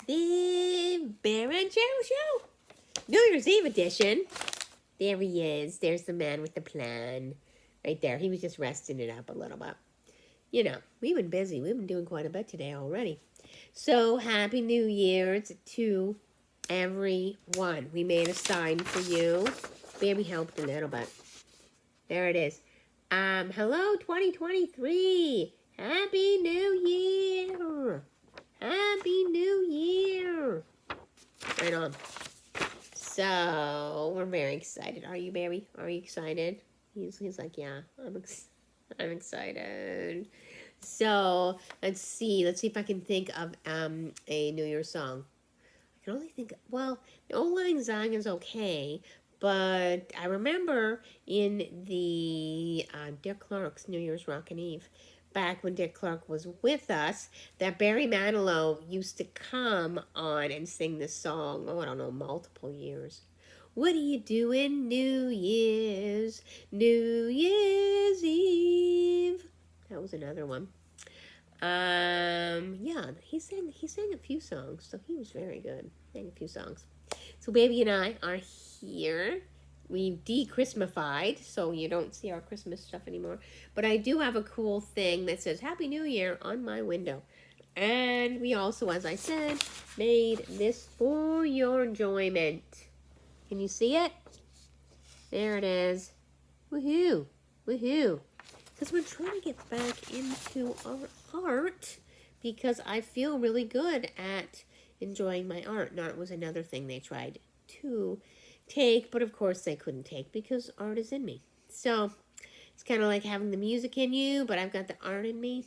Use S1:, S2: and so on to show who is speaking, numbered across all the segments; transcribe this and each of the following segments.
S1: the Bear and Cheryl Show. New Year's Eve edition. There he is. There's the man with the plan. Right there. He was just resting it up a little bit. You know, we've been busy. We've been doing quite a bit today already. So, Happy New Year's to everyone. We made a sign for you. Baby helped a little bit. There it is. Hello, 2023. Happy New Year. Happy New Year. Right on. So, we're very excited. Are you, baby? Are you excited? He's like, yeah, I'm excited. So, let's see if I can think of a New Year's song. I can only think, well, the Old Lang Syne is okay, but I remember in the Dick Clark's New Year's Rockin' Eve, back when Dick Clark was with us, that Barry Manilow used to come on and sing this song, I don't know, multiple years. What do you do in New Year's Eve? That was another one. Yeah, he sang a few songs, so he was very good. Sang a few songs. So baby and I are here. We've de-Christmasified, so you don't see our Christmas stuff anymore. But I do have a cool thing that says Happy New Year on my window. And we also, as I said, made this for your enjoyment. Can you see it? There it is. Woohoo! Woohoo! Because we're trying to get back into our art because I feel really good at enjoying my art. Now, it was another thing they tried to take, but of course they couldn't take because art is in me. So it's kind of like having the music in you, but I've got the art in me.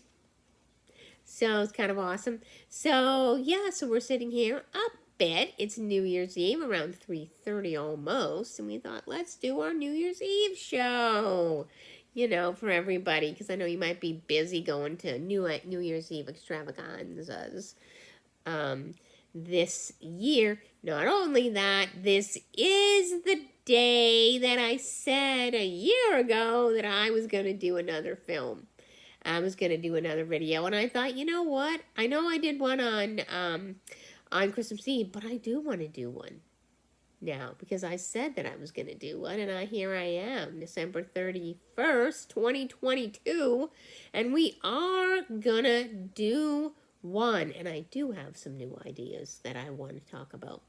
S1: So it's kind of awesome. So yeah, so we're sitting here up bed. It's New Year's Eve around 3:30 almost, and we thought, let's do our New Year's Eve show. You know, for everybody, because I know you might be busy going to New Year's Eve extravaganzas this year. Not only that, this is the day that I said a year ago that I was going to do another film. I was going to do another video, and I thought, you know what? I know I did one on Christmas Eve, but I do want to do one now, because I said that I was going to do one, and here I am, December 31st, 2022, and we are going to do one, and I do have some new ideas that I want to talk about.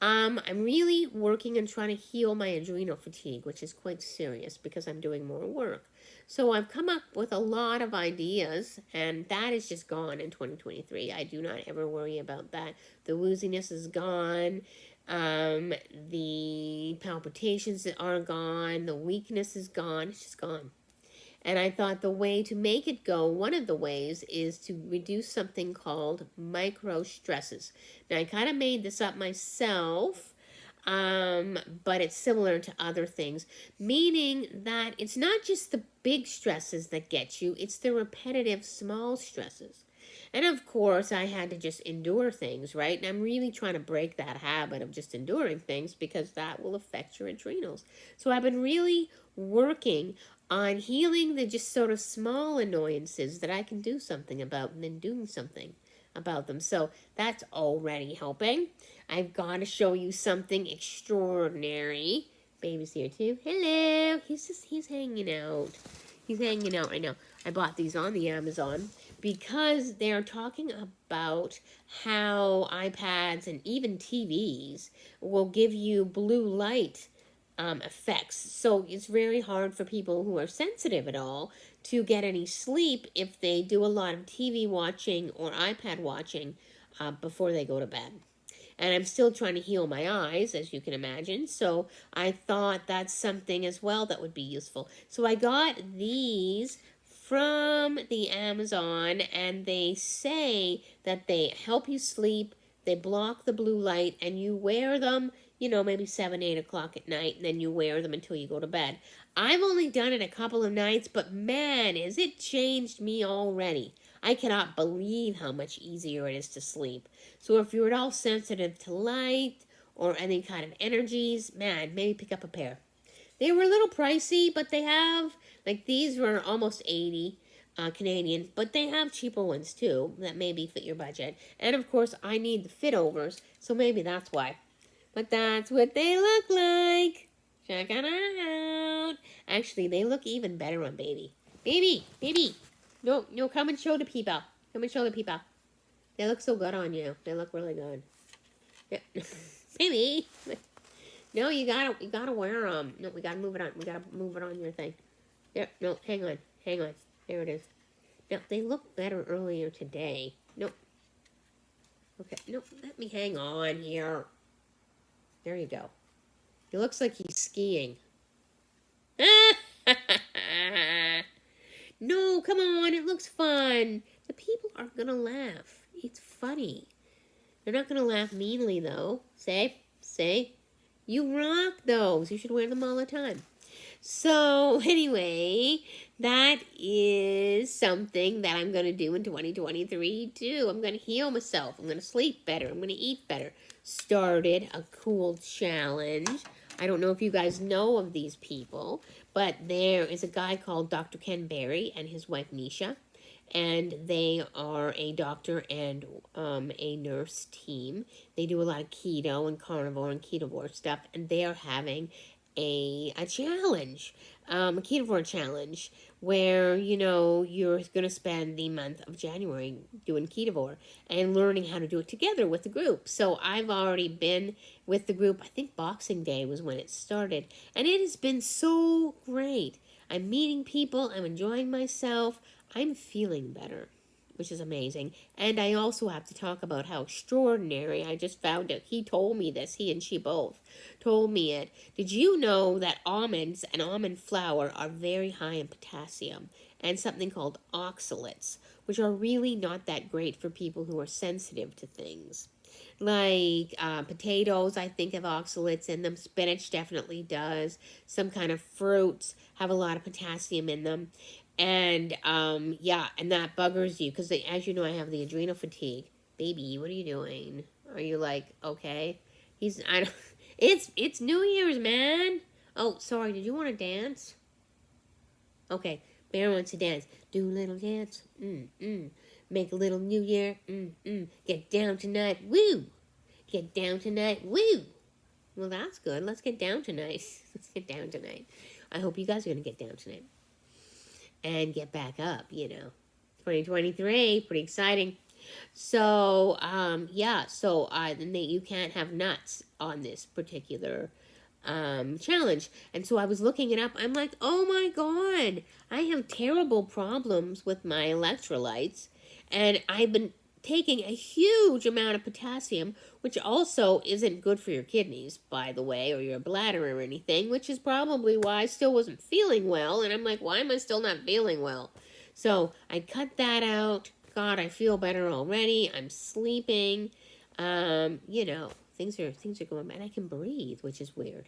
S1: I'm really working on trying to heal my adrenal fatigue, which is quite serious because I'm doing more work. So I've come up with a lot of ideas, and that is just gone in 2023. I do not ever worry about that. The wooziness is gone. The palpitations are gone. The weakness is gone. It's just gone. And I thought the way to make it go, one of the ways, is to reduce something called micro stresses. Now, I kind of made this up myself, but it's similar to other things, meaning that it's not just the big stresses that get you, it's the repetitive small stresses. And of course, I had to just endure things, right? And I'm really trying to break that habit of just enduring things because that will affect your adrenals. So I've been really working on healing the just sort of small annoyances that I can do something about and then doing something about them. So that's already helping. I've got to show you something extraordinary. Baby's here too. Hello. He's hanging out. He's hanging out right now. I bought these on the Amazon because they're talking about how iPads and even TVs will give you blue light effects. So it's very hard for people who are sensitive at all to get any sleep if they do a lot of TV watching or iPad watching before they go to bed. And I'm still trying to heal my eyes, as you can imagine. So I thought that's something as well that would be useful. So I got these from the Amazon, and they say that they help you sleep, they block the blue light, and you wear them, you know, maybe 7, 8 o'clock at night, and then you wear them until you go to bed. I've only done it a couple of nights, but man, has it changed me already. I cannot believe how much easier it is to sleep. So if you're at all sensitive to light or any kind of energies, man, maybe pick up a pair. They were a little pricey, but they have, like these were almost $80. Canadian, but they have cheaper ones too that maybe fit your budget. And of course, I need the fit overs, so maybe that's why. But that's what they look like. Check it out. Actually, they look even better on baby. Baby. No, no, come and show the people. Come and show the people. They look so good on you. They look really good. Yeah. Baby. No, you gotta wear them. No, we gotta move it on. We gotta move it on your thing. Yep. No, hang on. There it is. Now they look better earlier today. Nope. Okay. Nope. Let me hang on here. There you go. He looks like he's skiing. No, come on. It looks fun. The people are gonna laugh. It's funny. They're not gonna laugh meanly though. Say. You rock those. You should wear them all the time. So, anyway, that is something that I'm going to do in 2023, too. I'm going to heal myself. I'm going to sleep better. I'm going to eat better. Started a cool challenge. I don't know if you guys know of these people, but there is a guy called Dr. Ken Berry and his wife, Nisha. And they are a doctor and a nurse team. They do a lot of keto and carnivore and ketovore stuff. And they are having a challenge, a ketovore challenge, where, you know, you're going to spend the month of January doing ketovore and learning how to do it together with the group. So I've already been with the group. I think Boxing Day was when it started. And it has been so great. I'm meeting people. I'm enjoying myself. I'm feeling better, which is amazing. And I also have to talk about how extraordinary, I just found out, he told me this, he and she both told me it. Did you know that almonds and almond flour are very high in potassium and something called oxalates, which are really not that great for people who are sensitive to things? Like potatoes, I think, have oxalates in them. Spinach definitely does. Some kind of fruits have a lot of potassium in them. And, yeah, and that buggers you, because as you know, I have the adrenal fatigue. Baby, what are you doing? Are you like, okay? It's New Year's, man. Oh, sorry, did you want to dance? Okay, Bear wants to dance. Do a little dance, Make a little New Year, Get down tonight, woo! Get down tonight, woo! Well, that's good. Let's get down tonight. Let's get down tonight. I hope you guys are going to get down tonight. And get back up, you know. 2023, pretty exciting. So, yeah, so you can't have nuts on this particular challenge. And so I was looking it up. I'm like, oh my God, I have terrible problems with my electrolytes. And I've been taking a huge amount of potassium, which also isn't good for your kidneys, by the way, or your bladder or anything, which is probably why I still wasn't feeling well. And I'm like, why am I still not feeling well? So I cut that out. God, I feel better already. I'm sleeping. You know, things are going bad. I can breathe, which is weird.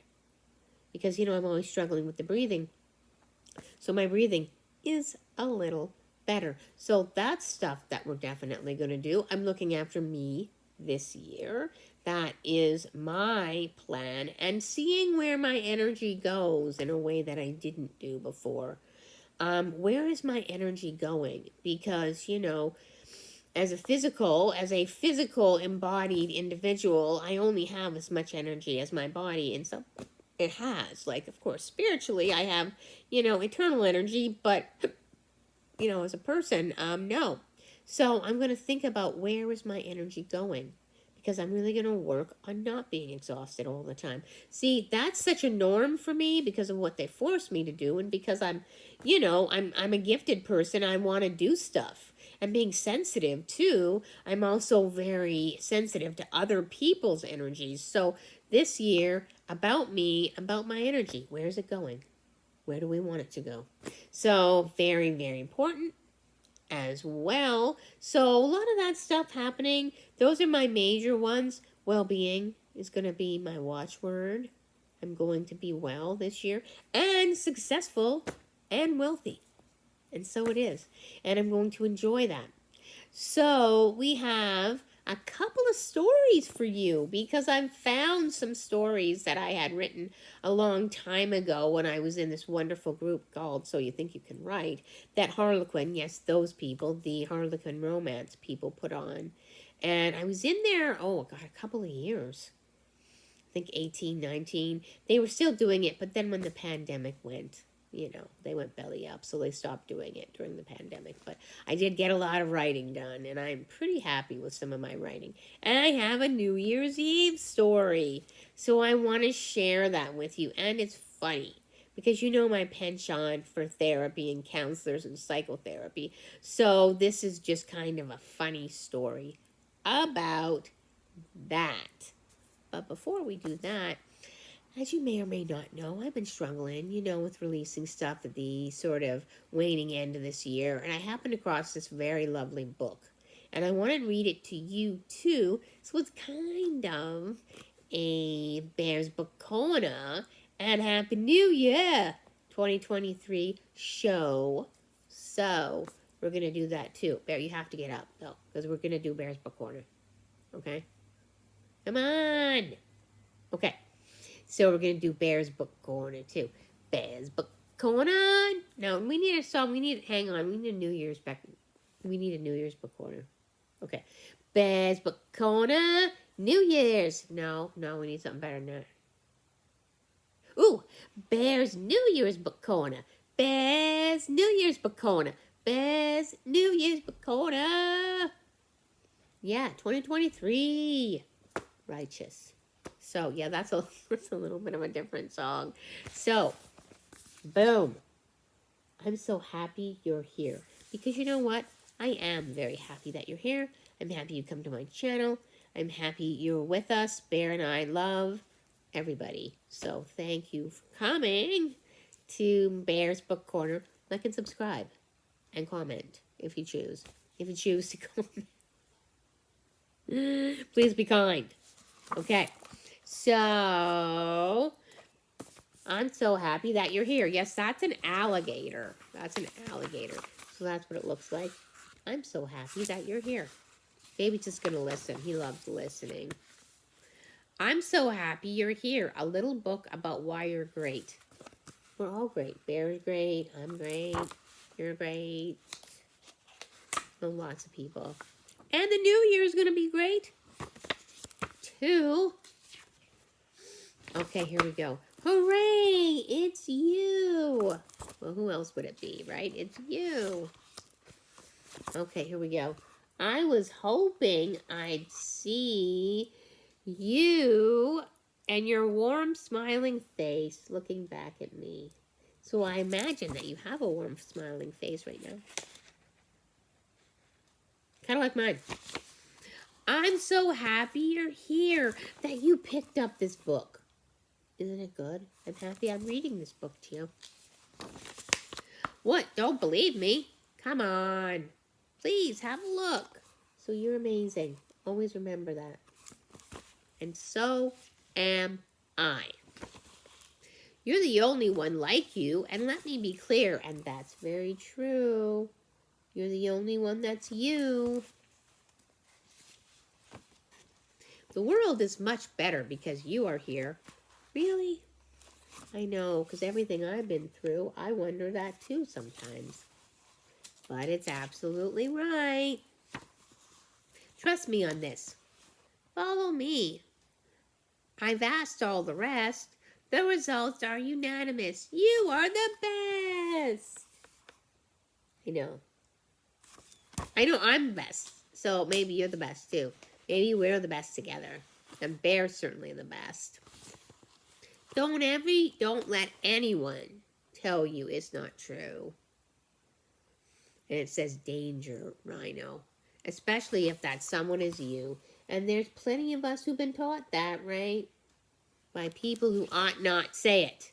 S1: Because, you know, I'm always struggling with the breathing. So my breathing is a little better. So that's stuff that we're definitely going to do. I'm looking after me this year. That is my plan. And seeing where my energy goes in a way that I didn't do before. Where is my energy going? Because, you know, as a physical embodied individual, I only have as much energy as my body. And so it has. Like, of course, spiritually, I have, you know, eternal energy, but you know, as a person, no. So I'm going to think about where is my energy going, because I'm really going to work on not being exhausted all the time. See, that's such a norm for me because of what they forced me to do, and because I'm, you know, I'm a gifted person. I want to do stuff. And being sensitive too, I'm also very sensitive to other people's energies. So this year, about me, about my energy, where is it going? Where do we want it to go? So very, very important as well. So a lot of that stuff happening. Those are my major ones. Well-being is going to be my watchword. I'm going to be well this year and successful and wealthy. And so it is. And I'm going to enjoy that. So we have a couple of stories for you because I've found some stories that I had written a long time ago when I was in this wonderful group called So You Think You Can Write that Harlequin, yes, those people, the Harlequin romance people put on. And I was in there, oh God, a couple of years. I think 18, 19. They were still doing it, but then when the pandemic went, they went belly up, so they stopped doing it during the pandemic. But I did get a lot of writing done, and I'm pretty happy with some of my writing. And I have a New Year's Eve story, so I want to share that with you. And it's funny, because you know my penchant for therapy and counselors and psychotherapy. So this is just kind of a funny story about that. But before we do that, as you may or may not know, I've been struggling, with releasing stuff at the sort of waning end of this year. And I happened across this very lovely book. And I want to read it to you, too. So it's kind of a Bear's Book Corner and Happy New Year 2023 show. So we're going to do that, too. Bear, you have to get up, though, because we're going to do Bear's Book Corner. Okay? Come on! Okay. So we're going to do Bear's Book Corner, too. Bear's Book Corner. No, we need a song. Hang on. We need a New Year's Book Corner. Okay. Bear's Book Corner. New Year's. No, we need something better than that. Ooh, Bear's New Year's Book Corner. Bear's New Year's Book Corner. Bear's New Year's Book Corner. Yeah, 2023. Righteous. So, yeah, that's a little bit of a different song. So, boom. I'm so happy you're here. Because you know what? I am very happy that you're here. I'm happy you come to my channel. I'm happy you're with us. Bear and I love everybody. So, thank you for coming to Bear's Book Corner. Like and subscribe. And comment if you choose. If you choose to comment. Please be kind. Okay. So, I'm so happy that you're here. Yes, that's an alligator. That's an alligator. So that's what it looks like. I'm so happy that you're here. Baby's just going to listen. He loves listening. I'm so happy you're here. A little book about why you're great. We're all great. Bear's great. I'm great. You're great. Oh, lots of people. And the new year is going to be great, too. Okay, here we go. Hooray! It's you! Well, who else would it be, right? It's you. Okay, here we go. I was hoping I'd see you and your warm, smiling face looking back at me. So I imagine that you have a warm, smiling face right now. Kind of like mine. I'm so happy you're here, that you picked up this book. Isn't it good? I'm happy I'm reading this book to you. What? Don't believe me? Come on. Please, have a look. So you're amazing. Always remember that. And so am I. You're the only one like you, and let me be clear, and that's very true. You're the only one that's you. The world is much better because you are here. Really? I know, because everything I've been through, I wonder that too sometimes. But it's absolutely right. Trust me on this. Follow me. I've asked all the rest. The results are unanimous. You are the best. I know I'm the best. So maybe you're the best too. Maybe we're the best together. And Bear's certainly the best. Don't let anyone tell you it's not true. And it says danger, Rhino. Especially if that someone is you. And there's plenty of us who've been taught that, right? By people who ought not say it.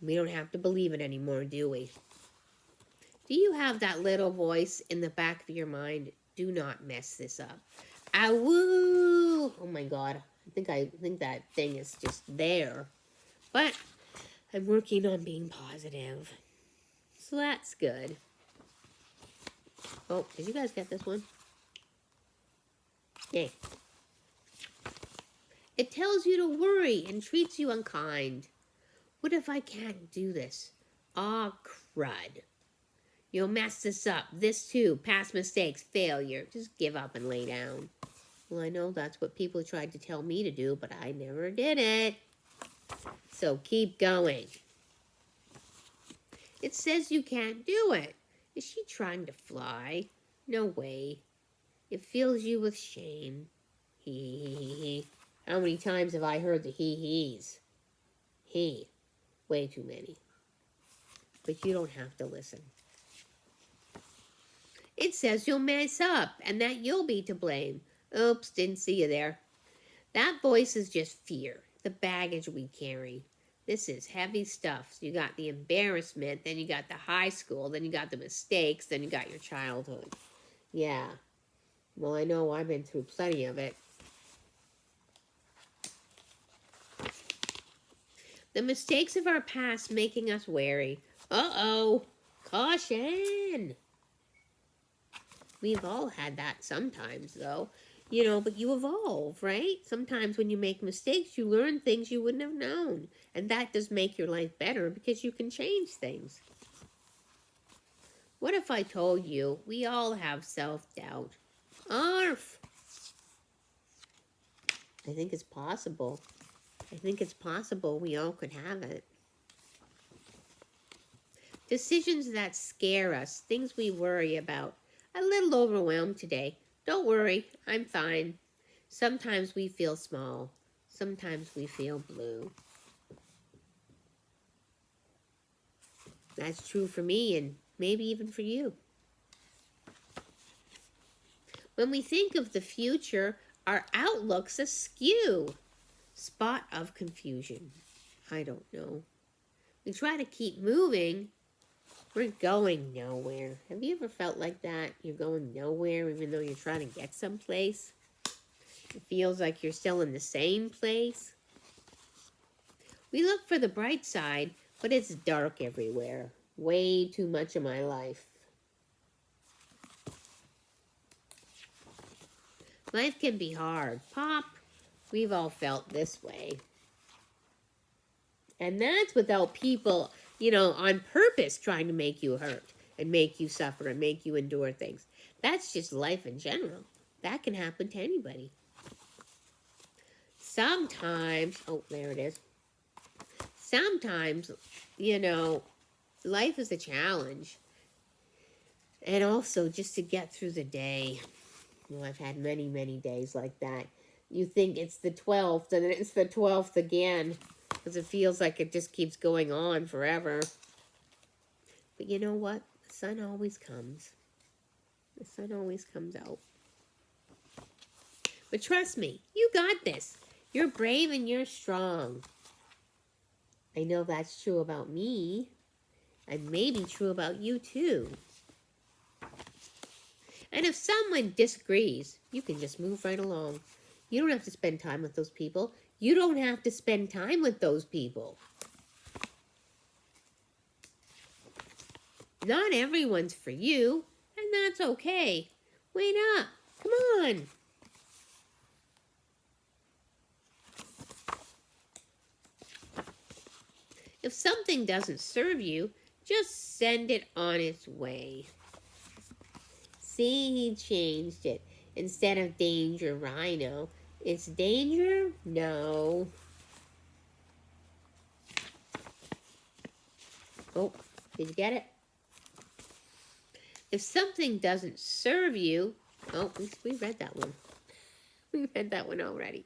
S1: We don't have to believe it anymore, do we? Do you have that little voice in the back of your mind? Do not mess this up. Awoo! Oh my God. I think that thing is just there. But I'm working on being positive. So that's good. Oh, did you guys get this one? Yay. It tells you to worry and treats you unkind. What if I can't do this? Aw, crud. You'll mess this up. This too. Past mistakes, failure. Just give up and lay down. Well, I know that's what people tried to tell me to do, but I never did it. So keep going. It says you can't do it. Is she trying to fly? No way. It fills you with shame. Hee hee hee hee. How many times have I heard the hee-hees? He. Way too many. But you don't have to listen. It says you'll mess up and that you'll be to blame. Oops, didn't see you there. That voice is just fear, the baggage we carry. This is heavy stuff. So you got the embarrassment, then you got the high school, then you got the mistakes, then you got your childhood. Yeah. Well, I know I've been through plenty of it. The mistakes of our past making us wary. Uh-oh. Caution. We've all had that sometimes, though. You know, but you evolve, right? Sometimes when you make mistakes, you learn things you wouldn't have known. And that does make your life better because you can change things. What if I told you we all have self-doubt? Arf! I think it's possible. I think it's possible we all could have it. Decisions that scare us, things we worry about. A little overwhelmed today. Don't worry, I'm fine. Sometimes we feel small. Sometimes we feel blue. That's true for me and maybe even for you. When we think of the future, our outlook's askew. Spot of confusion. I don't know. We try to keep moving. We're going nowhere. Have you ever felt like that? You're going nowhere even though you're trying to get someplace? It feels like you're still in the same place. We look for the bright side, but it's dark everywhere. Way too much of my life. Life can be hard. Pop, we've all felt this way. And that's without people, you know, on purpose trying to make you hurt and make you suffer and make you endure things. That's just life in general. That can happen to anybody. Sometimes, oh, there it is. Sometimes, you know, life is a challenge. And also just to get through the day. Well, I've had many, many days like that. You think it's the 12th and then it's the 12th again. Because it feels like it just keeps going on forever. But you know what? The sun always comes. The sun always comes out. But trust me, you got this. You're brave and you're strong. I know that's true about me. And maybe true about you too. And if someone disagrees, you can just move right along. You don't have to spend time with those people. You don't have to spend time with those people. Not everyone's for you, and that's okay. Wait up. Come on. If something doesn't serve you, just send it on its way. See, he changed it. Instead of danger, rhino, it's danger? No. Oh, did you get it? If something doesn't serve you, oh, we read that one. We read that one already.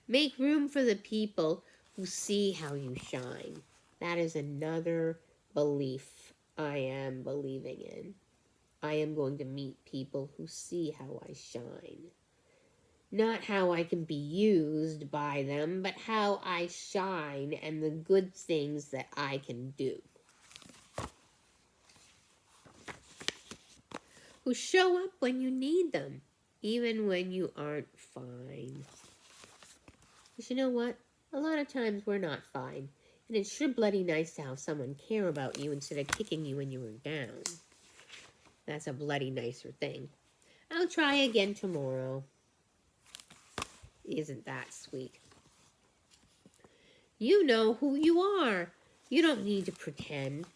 S1: Make room for the people who see how you shine. That is another belief I am believing in. I am going to meet people who see how I shine. Not how I can be used by them, but how I shine and the good things that I can do. Who show up when you need them, even when you aren't fine. Because you know what? A lot of times we're not fine. And it's sure bloody nice to have someone care about you instead of kicking you when you were down. That's a bloody nicer thing. I'll try again tomorrow. Isn't that sweet? You know who you are. You don't need to pretend.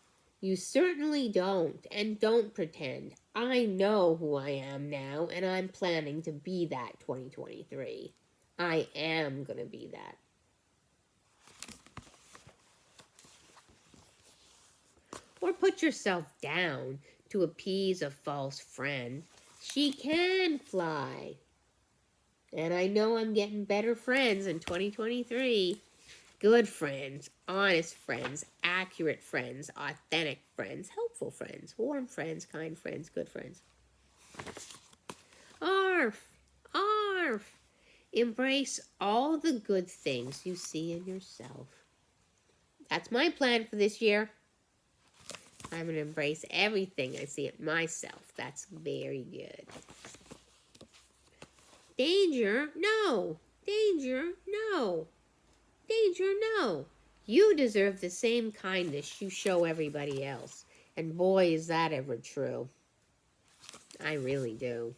S1: You certainly don't, and don't pretend. I know who I am now, and I'm planning to be that 2023. I am going to be that. Or put yourself down to appease a false friend. She can fly. And I know I'm getting better friends in 2023. Good friends, honest friends, accurate friends, authentic friends, helpful friends, warm friends, kind friends, good friends. Arf! Arf! Embrace all the good things you see in yourself. That's my plan for this year. I'm going to embrace everything I see in myself. That's very good. Danger? No. Danger? No. Danger? No. You deserve the same kindness you show everybody else. And boy, is that ever true. I really do.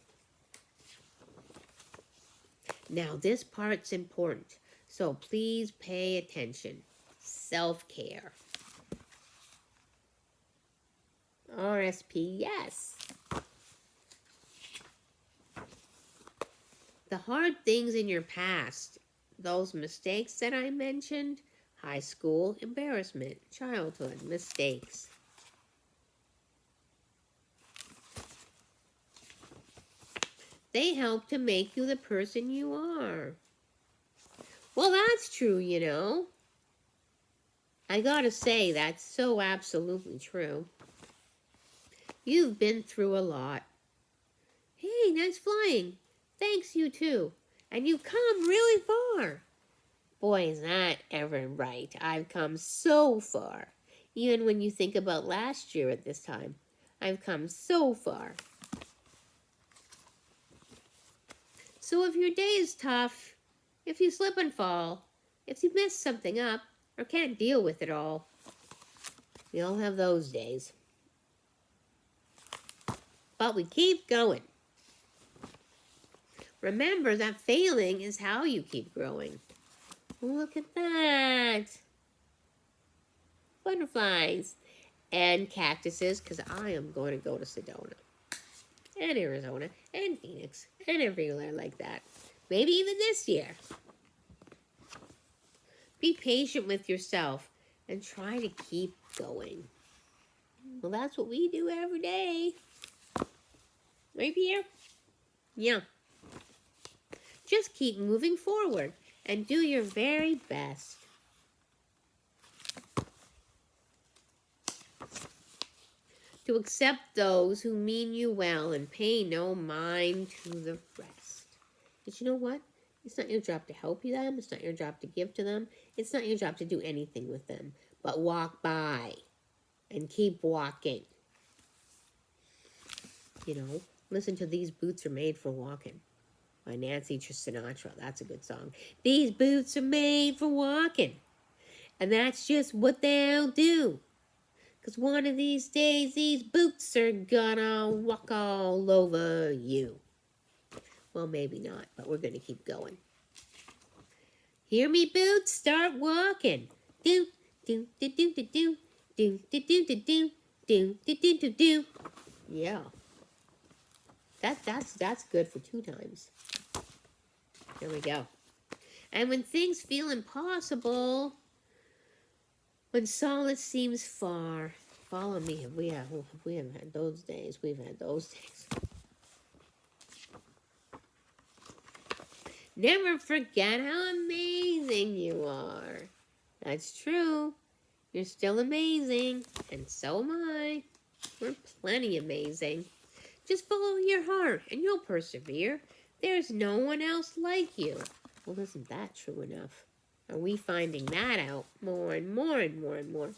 S1: Now, this part's important, so please pay attention. Self-care. RSP, yes. The hard things in your past, those mistakes that I mentioned, high school, embarrassment, childhood, mistakes. They help to make you the person you are. Well, that's true, you know. I gotta say, that's so absolutely true. You've been through a lot. Hey, nice flying. Thanks, you too. And you've come really far. Boy, is that ever right. I've come so far. Even when you think about last year at this time, I've come so far. So if your day is tough, if you slip and fall, if you mess something up, or can't deal with it all, we all have those days. But we keep going. Remember that failing is how you keep growing. Look at that. Butterflies and cactuses, because I am going to go to Sedona and Arizona and Phoenix and everywhere like that. Maybe even this year. Be patient with yourself and try to keep going. Well, that's what we do every day. Right, Pierre? Yeah. Just keep moving forward and do your very best. To accept those who mean you well and pay no mind to the rest. But you know what? It's not your job to help them. It's not your job to give to them. It's not your job to do anything with them. But walk by and keep walking. You know, listen to These Boots Are Made for Walking by Nancy Sinatra. That's a good song. These boots are made for walking. And that's just what they'll do. Because one of these days, these boots are gonna walk all over you. Well, maybe not, but we're going to keep going. Hear me, boots? Start walking. Do, do, do, do, do, do, do, do, do, do, do, do, do, do, do, do. Yeah. That's good for 2 times. There we go. And when things feel impossible, when solace seems far, follow me. We have had those days. We've had those days. Never forget how amazing you are. That's true. You're still amazing, and so am I. We're plenty amazing. Just follow your heart, and you'll persevere. There's no one else like you. Well, isn't that true enough? Are we finding that out more and more and more and more?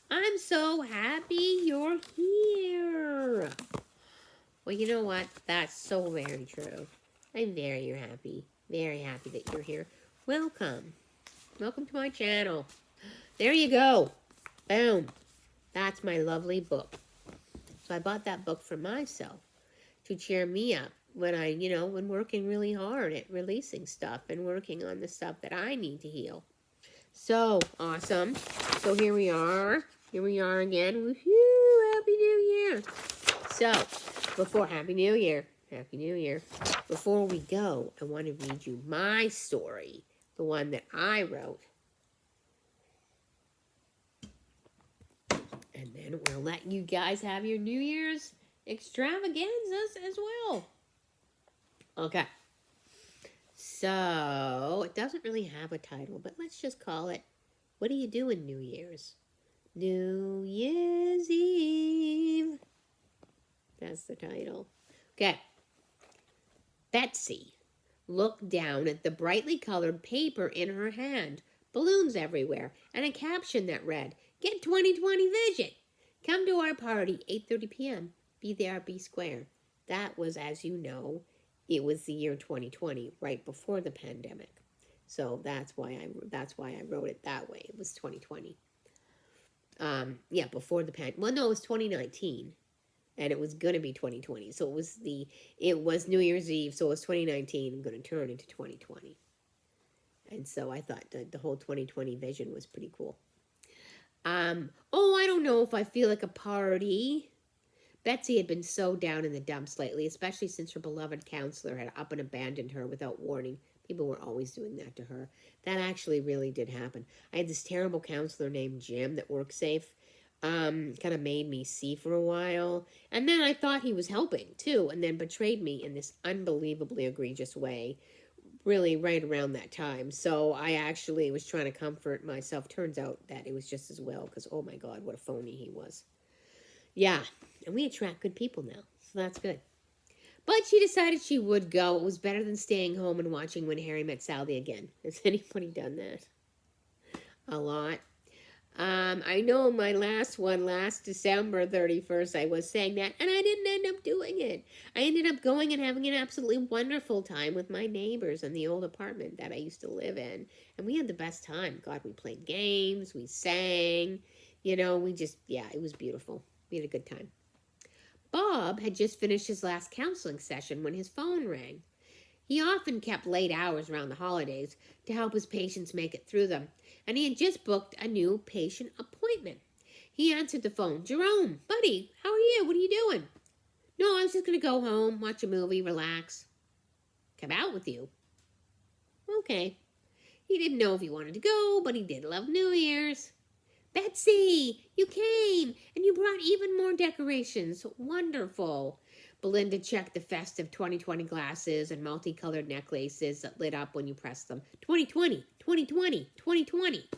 S1: I'm so happy you're here. Well, you know what? That's so very true. I'm very happy that you're here. Welcome. Welcome to my channel. There you go. Boom. That's my lovely book. So I bought that book for myself to cheer me up when working really hard at releasing stuff and working on the stuff that I need to heal. So awesome. So here we are. Here we are again. Woohoo! Happy New Year. So, Happy New Year. Happy New Year. Before we go, I want to read you my story, the one that I wrote. And then we'll let you guys have your New Year's extravaganzas as well. Okay. So, it doesn't really have a title, but let's just call it, What Do You Do in New Year's? New Year's Eve. That's the title. Okay. Betsy looked down at the brightly colored paper in her hand, balloons everywhere, and a caption that read, Get 20/20 vision. Come to our party, 8:30 p.m. Be there, be square. That was, as you know, it was the year 2020, right before the pandemic. So that's why I wrote it that way. It was 2020. Before the pandemic. Well, no, it was 2019. And it was going to be 2020. So it was New Year's Eve, so it was 2019 going to turn into 2020. And so I thought the whole 2020 vision was pretty cool. I don't know if I feel like a party. Betsy had been so down in the dumps lately, especially since her beloved counselor had up and abandoned her without warning. People were always doing that to her. That actually really did happen. I had this terrible counselor named Jim that worked safe. Kind of made me see for a while. And then I thought he was helping too, and then betrayed me in this unbelievably egregious way, really right around that time. So I actually was trying to comfort myself. Turns out that it was just as well, because oh my God, what a phony he was. Yeah, and we attract good people now, so that's good. But she decided she would go. It was better than staying home and watching When Harry Met Sally again. Has anybody done that? A lot. I know my last December 31st, I was saying that, and I didn't end up doing it. I ended up going and having an absolutely wonderful time with my neighbors in the old apartment that I used to live in. And we had the best time. God, we played games, we sang, it was beautiful. We had a good time. Bob had just finished his last counseling session when his phone rang. He often kept late hours around the holidays to help his patients make it through them, and he had just booked a new patient appointment. He answered the phone. Jerome, buddy, how are you? What are you doing? No, I was just going to go home, watch a movie, relax. Come out with you. Okay. He didn't know if he wanted to go, but he did love New Year's. Betsy, you came, and you brought even more decorations. Wonderful. Belinda checked the festive 2020 glasses and multicolored necklaces that lit up when you pressed them. 2020, 2020, 2020.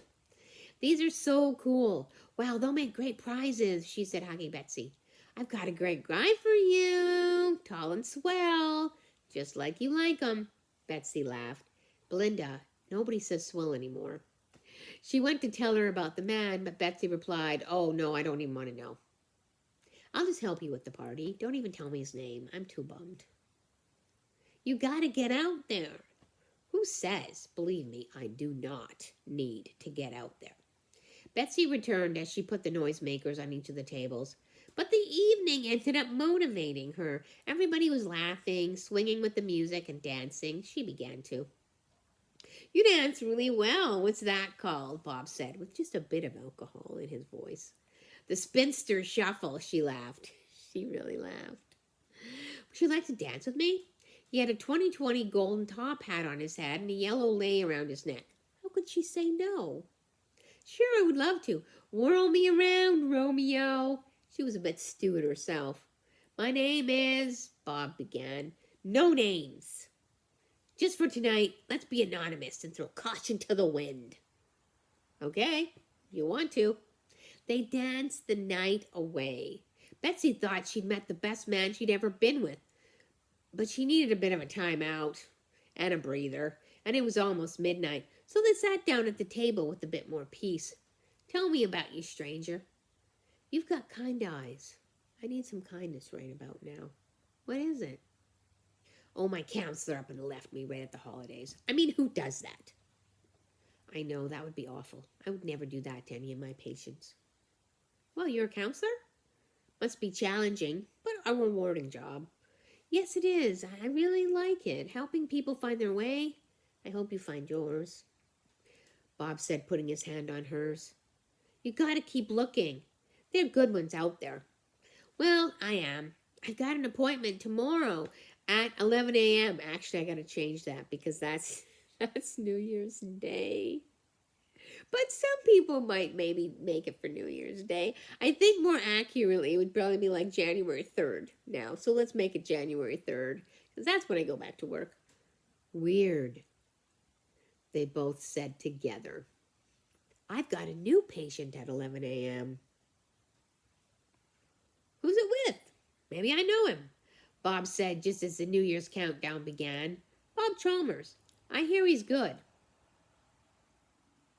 S1: These are so cool. Wow, they'll make great prizes, she said, hugging Betsy. I've got a great guy for you. Tall and swell, just like you like 'em. Betsy laughed. Belinda, nobody says swell anymore. She went to tell her about the man, but Betsy replied, Oh, no, I don't even want to know. I'll just help you with the party. Don't even tell me his name. I'm too bummed. You gotta get out there. Who says? Believe me, I do not need to get out there. Betsy returned as she put the noisemakers on each of the tables. But the evening ended up motivating her. Everybody was laughing, swinging with the music, and dancing. She began to. You dance really well. What's that called? Bob said, with just a bit of alcohol in his voice. The spinster shuffle, she laughed. She really laughed. Would you like to dance with me? He had a 2020 golden top hat on his head and a yellow lei around his neck. How could she say no? Sure, I would love to. Whirl me around, Romeo. She was a bit stewed herself. My name is, Bob began. No names. Just for tonight, let's be anonymous and throw caution to the wind. Okay, if you want to. They danced the night away. Betsy thought she'd met the best man she'd ever been with, but she needed a bit of a time out and a breather, and it was almost midnight, so they sat down at the table with a bit more peace. Tell me about you, stranger. You've got kind eyes. I need some kindness right about now. What is it? Oh, my counselor up and left me right at the holidays. I mean, who does that? I know, that would be awful. I would never do that to any of my patients. Well, you're a counselor? Must be challenging, but a rewarding job. Yes, it is. I really like it. Helping people find their way. I hope you find yours, Bob said, putting his hand on hers. You gotta keep looking. There are good ones out there. Well, I am. I've got an appointment tomorrow at 11 a.m. Actually, I gotta change that because that's that's New Year's Day. But some people might maybe make it for New Year's Day. I think more accurately, it would probably be like January 3rd now. So let's make it January 3rd because that's when I go back to work. Weird, they both said together. I've got a new patient at 11 a.m. Who's it with? Maybe I know him, Bob said just as the New Year's countdown began. Bob Chalmers. I hear he's good.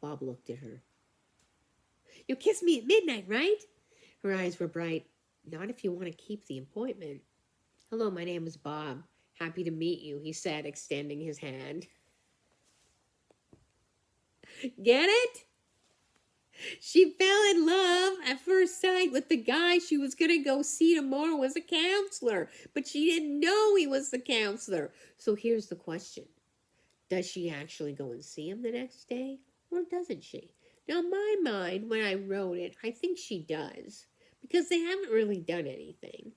S1: Bob looked at her. You'll kiss me at midnight, right? Her eyes were bright. Not if you want to keep the appointment. Hello, my name is Bob. Happy to meet you, he said, extending his hand. Get it? She fell in love at first sight with the guy she was going to go see tomorrow as a counselor, but she didn't know he was the counselor. So here's the question. Does she actually go and see him the next day, or doesn't she? Now, in my mind, when I wrote it, I think she does, because they haven't really done anything.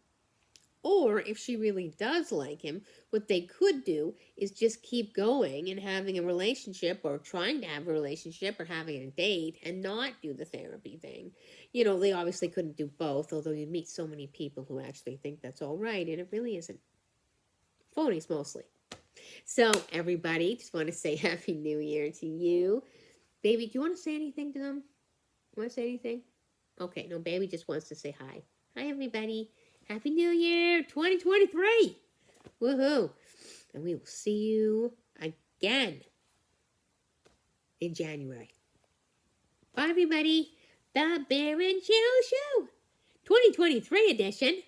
S1: Or if she really does like him, what they could do is just keep going and having a relationship or trying to have a relationship or having a date and not do the therapy thing. You know, they obviously couldn't do both, although you meet so many people who actually think that's all right, and it really isn't. Phonies mostly. So, everybody, just want to say Happy New Year to you. Baby, do you want to say anything to them? Want to say anything? Okay, no, baby just wants to say hi. Hi, everybody. Happy New Year 2023. Woohoo. And we will see you again in January. Bye, everybody. The Bear and Cheryl Show 2023 edition.